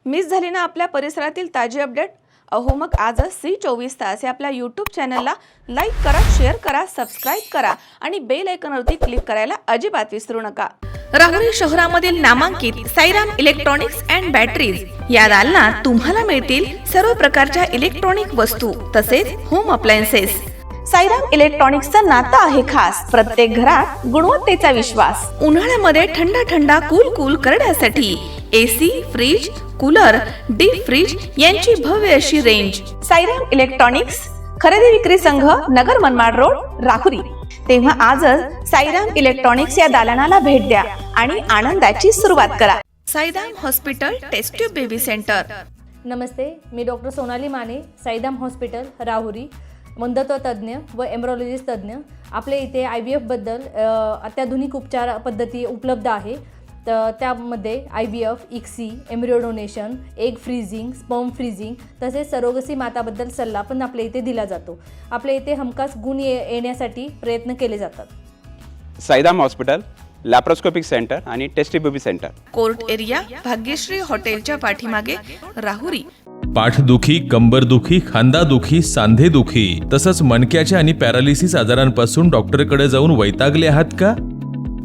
Miss झाली ना आपल्या परिसरातील ताजी अपडेट? अहो मग आजच C24 तास या आपल्या यूट्यूब चॅनलला लाईक करा, शेअर करा, सबस्क्राईब करा आणि बेल आयकॉनवरती क्लिक करायला अजिबात विसरू नका। राहुरी शहरामधील नामांकित साईराम इलेक्ट्रॉनिक्स अँड बॅटरीज या दालनात तुम्हाला मिळतील सर्व प्रकारच्या इलेक्ट्रॉनिक वस्तू तसेच होम अप्लायन्सेस। साईराम इलेक्ट्रॉनिक्सचं नातं आहे खास, प्रत्येक घरात गुणवत्तेचा विश्वास। उन्हाळ्यामध्ये थंड कूल करण्यासाठी AC, fridge, cooler, deep fridge यांची भव्य अशी रेंज। साईराम इलेक्ट्रॉनिक्स खरेदी विक्री संघ, नगर मनमाड रोड, राहुरी। तेव्हा आजच साईराम इलेक्ट्रॉनिक्स या दालनाला भेट द्या आणि आनंदाची सुरुवात करा। Sairam hospital test tube baby centre. नमस्ते, मी डॉक्टर सोनाली माने, साईराम हॉस्पिटल राहुरी, वंध्यत्व तज्ज्ञ व एम्ब्रॉलॉजिस्ट तज्ज्ञ। आपल्या इथे IVF बद्दल अत्याधुनिक उपचार पद्धती उपलब्ध आहे। तर त्यामध्ये IVF, ICSI, embryo donation, egg freezing, sperm freezing तसेच सरोगसी माताबद्दल सल्ला पण आपल्या इथे दिला जातो। आपल्या इथे हमखास गुण येण्यासाठी प्रयत्न केले जातात। साईराम हॉस्पिटल लॅप्रोस्कोपिक सेंटर आणि test baby centre, court area, Bhagyashree हॉटेलच्या पाठीमागे, राहुरी। पाठदुखी, कंबरदुखी, खांदादुखी, सांधेदुखी तसंच मणक्याच्या आणि पॅरालिसिस आजारांपासून डॉक्टरकडे जाऊन वैतागले आहात का?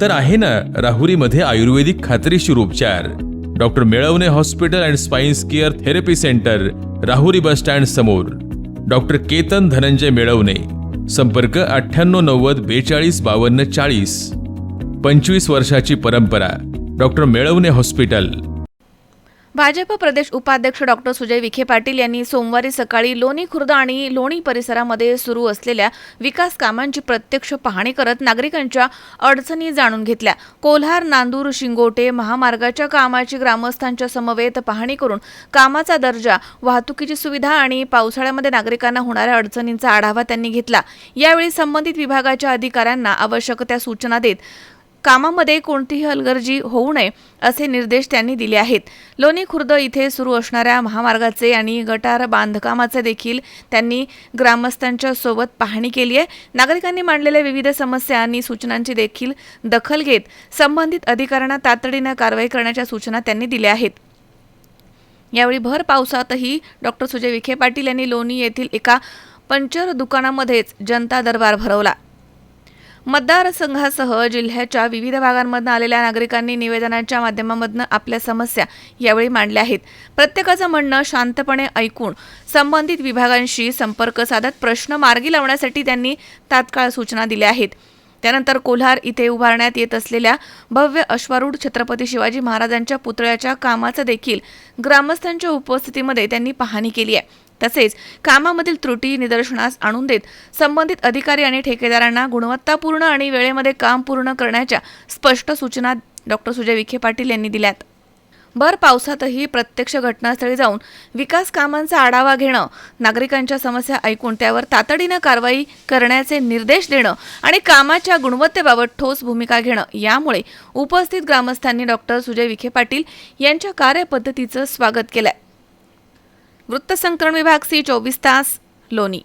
तर आहे ना राहुरीमध्ये आयुर्वेदिक खात्रीशीर उपचार। Doctor Melavane hospital and spines care therapy centre, Rahuri bus stand समोर। डॉक्टर केतन धनंजय मेळवणे, संपर्क 9890 42 52 40। 25 वर्षाची परंपरा, डॉक्टर मेळवणे हॉस्पिटल। भाजप प्रदेश उपाध्यक्ष डॉक्टर सुजय विखे पाटील यांनी सोमवारी सकाळी लोणी खुर्द आणि लोणी परिसरामध्ये सुरू असलेल्या विकास कामांची प्रत्यक्ष पाहणी करत नागरिकांच्या अडचणी जाणून घेतल्या। कोल्हार, नांदूर, शिंगोटे महामार्गाच्या कामाची ग्रामस्थांच्या समवेत पाहणी करून कामाचा दर्जा, वाहतुकीची सुविधा आणि पावसाळ्यामध्ये नागरिकांना होणाऱ्या अडचणींचा आढावा त्यांनी घेतला। यावेळी संबंधित विभागाच्या अधिकाऱ्यांना आवश्यक त्या सूचना देत कामामध्ये कोणतीही हलगर्जी होऊ नये असे निर्देश त्यांनी दिले आहेत। लोणी खुर्द इथे सुरू असणाऱ्या महामार्गाचे आणि गटार बांधकामाचे देखील त्यांनी ग्रामस्थांच्या सोबत पाहणी केली आहे। नागरिकांनी मांडलेल्या विविध समस्या आणि सूचनांची देखील दखल घेत संबंधित अधिकाऱ्यांना तातडीने कारवाई करण्याच्या सूचना त्यांनी दिल्या आहेत। यावेळी भर पावसातही डॉक्टर सुजय विखे पाटील यांनी लोणी येथील एका पंचर दुकानामध्येच जनता दरबार भरवला। मतदारसंघासह जिल्ह्याच्या विविध भागांमधून आलेल्या नागरिकांनी निवेदनाच्या माध्यमातून आपल्या समस्या यावेळी मांडल्या आहेत। प्रत्येकाचं म्हणणं शांतपणे ऐकून संबंधित विभागांशी संपर्क साधत प्रश्न मार्गी लावण्यासाठी त्यांनी तात्काळ सूचना दिल्या आहेत। त्यानंतर कोल्हार इथे उभारण्यात येत असलेल्या भव्य अश्वारूढ छत्रपती शिवाजी महाराजांच्या पुतळ्याच्या कामाचं देखील ग्रामस्थांच्या उपस्थितीमध्ये त्यांनी पाहणी केली आहे। तसेच कामामधील त्रुटी निदर्शनास आणून देत संबंधित अधिकारी आणि ठेकेदारांना गुणवत्तापूर्ण आणि वेळेमध्ये काम पूर्ण करण्याच्या स्पष्ट सूचना डॉक्टर सुजय विखे पाटील यांनी दिल्यात। भर पावसातही प्रत्यक्ष घटनास्थळी जाऊन विकास कामांचा आढावा घेणं, नागरिकांच्या समस्या ऐकून त्यावर तातडीनं कारवाई करण्याचे निर्देश देणं आणि कामाच्या गुणवत्तेबाबत ठोस भूमिका घेणं, यामुळे उपस्थित ग्रामस्थांनी डॉक्टर सुजय विखे पाटील यांच्या कार्यपद्धतीचं स्वागत केलंय। वृत्तसंकलन विभाग C24 तास, लोणी।